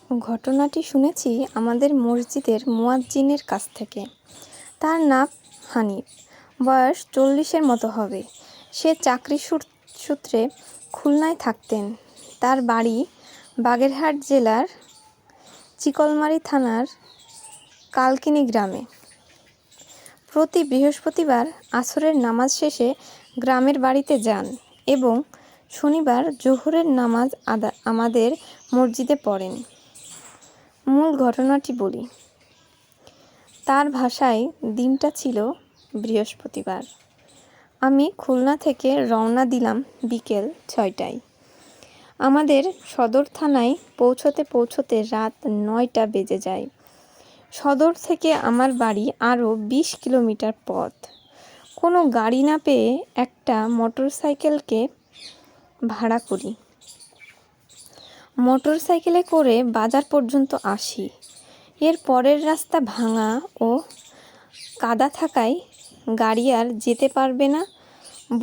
ঘটনাটি শুনেছি আমাদের মসজিদের মুয়াজ্জিনের কাছ থেকে। তার নাম হানিফ, বয়স 40-এর মতো হবে। সে চাকরি সূত্রে খুলনায় থাকতেন। তার বাড়ি বাগেরহাট জেলার চিকলমারী থানার কালকিনি গ্রামে। প্রতি বৃহস্পতিবার আসরের নামাজ শেষে গ্রামের বাড়িতে যান এবং শনিবার জোহরের নামাজ আমাদের মসজিদে পড়েন। মূল ঘটনাটি বলি। তার ভাষায় দিনটা ছিল বৃহস্পতিবার। আমি খুলনা থেকে রওনা দিলাম বিকেল 6টায়। আমাদের সদর থানায় পৌঁছতে রাত 9টা বেজে যায়। সদর থেকে আমার বাড়ি আরও 20 কিলোমিটার পথ। কোনো গাড়ি না পেয়ে একটা মোটরসাইকেলকে ভাড়া করি। মোটরসাইকেলে করে বাজার পর্যন্ত আসি। এর পরের রাস্তা ভাঙা ও কাদা থাকায় গাড়ি আর যেতে পারবে না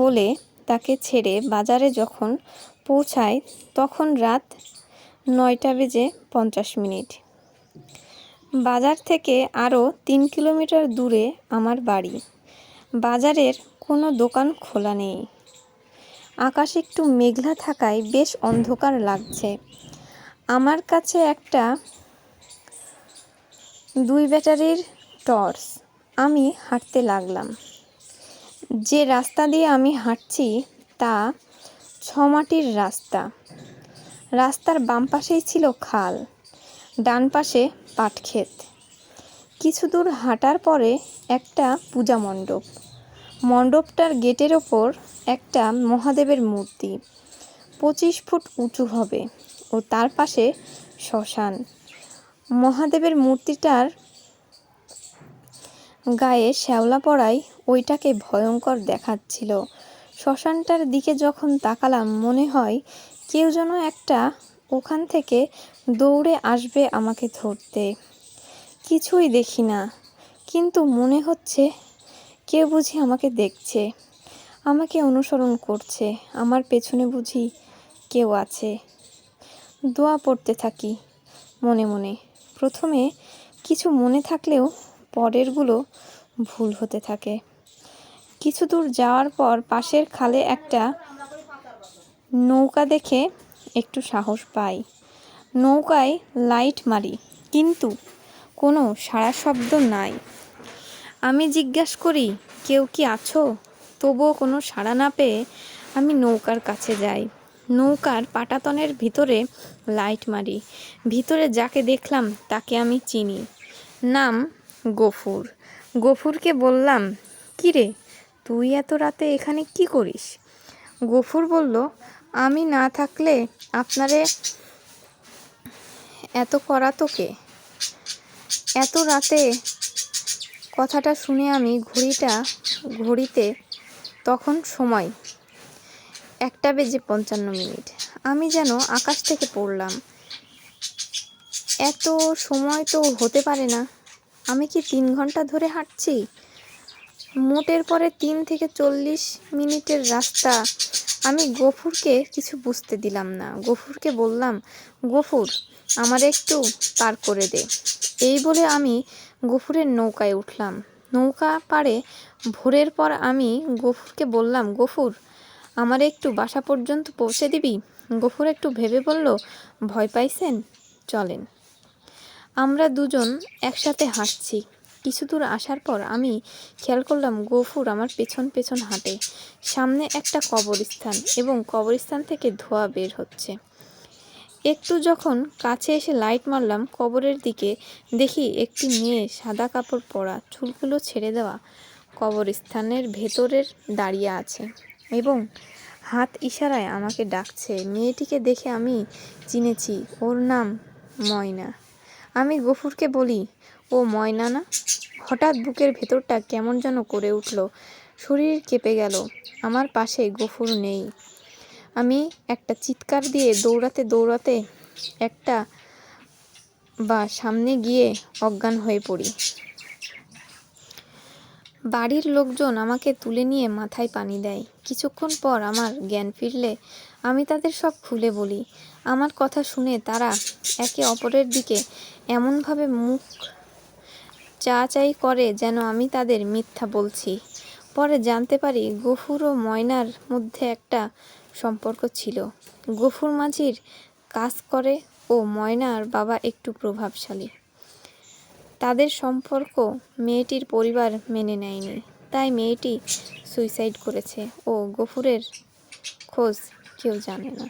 বলে তাকে ছেড়ে বাজারে যখন পৌঁছায় তখন রাত 9:50। বাজার থেকে আরও 3 কিলোমিটার দূরে আমার বাড়ি। বাজারের কোনো দোকান খোলা নেই। আকাশ একটু মেঘলা থাকায় বেশ অন্ধকার লাগছে। আমার কাছে একটা 2 ব্যাটারির টর্চ। আমি হাঁটতে লাগলাম। যে রাস্তা দিয়ে আমি হাঁটছি তা 6 মাটির রাস্তা। রাস্তার বাম পাশেই ছিল খাল, ডান পাশে পাটক্ষেত। কিছু দূর হাঁটার পরে একটা পূজা মণ্ডপ। মণ্ডপটার গেটের ওপর একটা মহাদেবের মূর্তি 25 ফুট উঁচু হবে ও তার পাশে শ্মশান। মহাদেবের মূর্তিটার গায়ে শ্যাওলা পড়ায় ওইটাকে ভয়ঙ্কর দেখাচ্ছিল। শ্মশানটার দিকে যখন তাকালাম মনে হয় কেউ যেন একটা ওখান থেকে দৌড়ে আসবে আমাকে ধরতে। কিছুই দেখি না, কিন্তু মনে হচ্ছে কেউ বুঝি আমাকে দেখছে, আমাকে অনুসরণ করছে। আমার পেছনে বুঝি কেউ আছে। দোয়া পড়তে থাকি মনে মনে। প্রথমে কিছু মনে থাকলেও পরেরগুলো ভুল হতে থাকে। কিছু দূর যাওয়ার পর পাশের খালে একটা নৌকা দেখে একটু সাহস পাই। নৌকায় লাইট মারি, কিন্তু কোনো সাড়া শব্দ নাই। আমি জিজ্ঞাসা করি, কেউ কি আছো? তবুও কোনো সাড়া না পেয়ে আমি নৌকার কাছে যাই। নৌকার পাটাতনের ভিতরে লাইট মারি। ভিতরে যাকে দেখলাম তাকে আমি চিনি। নাম গফুর। গফুরকে বললাম, কি রে, তুই এত রাতে এখানে কি করিস? গফুর বলল, আমি না থাকলে আপনারে এত করাতো কে? এত রাতে? কথাটা শুনে আমি ঘড়িতে তখন সময় 1:55। আমি যেন আকাশ থেকে পড়লাম। এত সময় তো হতে পারে না। আমি কি 3 ঘন্টা ধরে হাঁটছি? মোটের পরে 3 থেকে 40 মিনিটের রাস্তা। আমি গফুরকে কিছু বুঝতে দিলাম না। গফুরকে বললাম, গফুর, আমার একটু পার করে দে। এই বলে আমি গফুরের নৌকায় উঠলাম। নৌকা পাড়ে ভোরের পর আমি গফুরকে বললাম, গফুর, আমার একটু বাসা পর্যন্ত পৌঁছে দিবি? গফুর একটু ভেবে বলল, ভয় পাইছেন, চলেন। আমরা দুজন একসাথে হাঁটছি। কিছু দূর আসার পর আমি খেয়াল করলাম গফুর আমার পেছন পেছন হাঁটে। সামনে একটা কবরস্থান এবং কবরস্থান থেকে ধোঁয়া বের হচ্ছে। একটু যখন কাছে এসে লাইট মারলাম কবরের দিকে, দেখি একটি মেয়ে সাদা কাপড় পরা, চুলগুলো ছেড়ে দেওয়া, কবরস্থানের ভেতরের দাঁড়িয়ে আছে এবং হাত ইশারায় আমাকে ডাকছে। মেয়েটিকে দেখে আমি চিনেছি, ওর নাম ময়না। আমি গফুরকে বলি, ও ময়না না? হঠাৎ বুকের ভেতরটা কেমন যেন করে উঠল, শরীর কেঁপে গেল। আমার পাশে গফুর নেই। আমি একটা চিৎকার দিয়ে দৌড়াতে একটা সামনে গিয়ে অজ্ঞান হয়ে পড়ি। বাড়ির লোকজন আমাকে তুলে নিয়ে মাথায় পানি দেয়। কিছুক্ষণ পর আমার জ্ঞান ফিরলে আমি তাদের সব খুলে বলি। আমার কথা শুনে তারা একে অপরের দিকে এমনভাবে মুখ চাচাই করে যেন আমি তাদের মিথ্যা বলছি। পরে জানতে পারি গফুর ও ময়নার মধ্যে একটা সম্পর্ক ছিল। গফুর মাঝির কাজ করে ও ময়নার বাবা একটু প্রভাবশালী। তাদের সম্পর্ক মেয়েটির পরিবার মেনে নেয়নি, তাই মেয়েটি সুইসাইড করেছে ও গফুরের খোঁজ কেউ জানে না।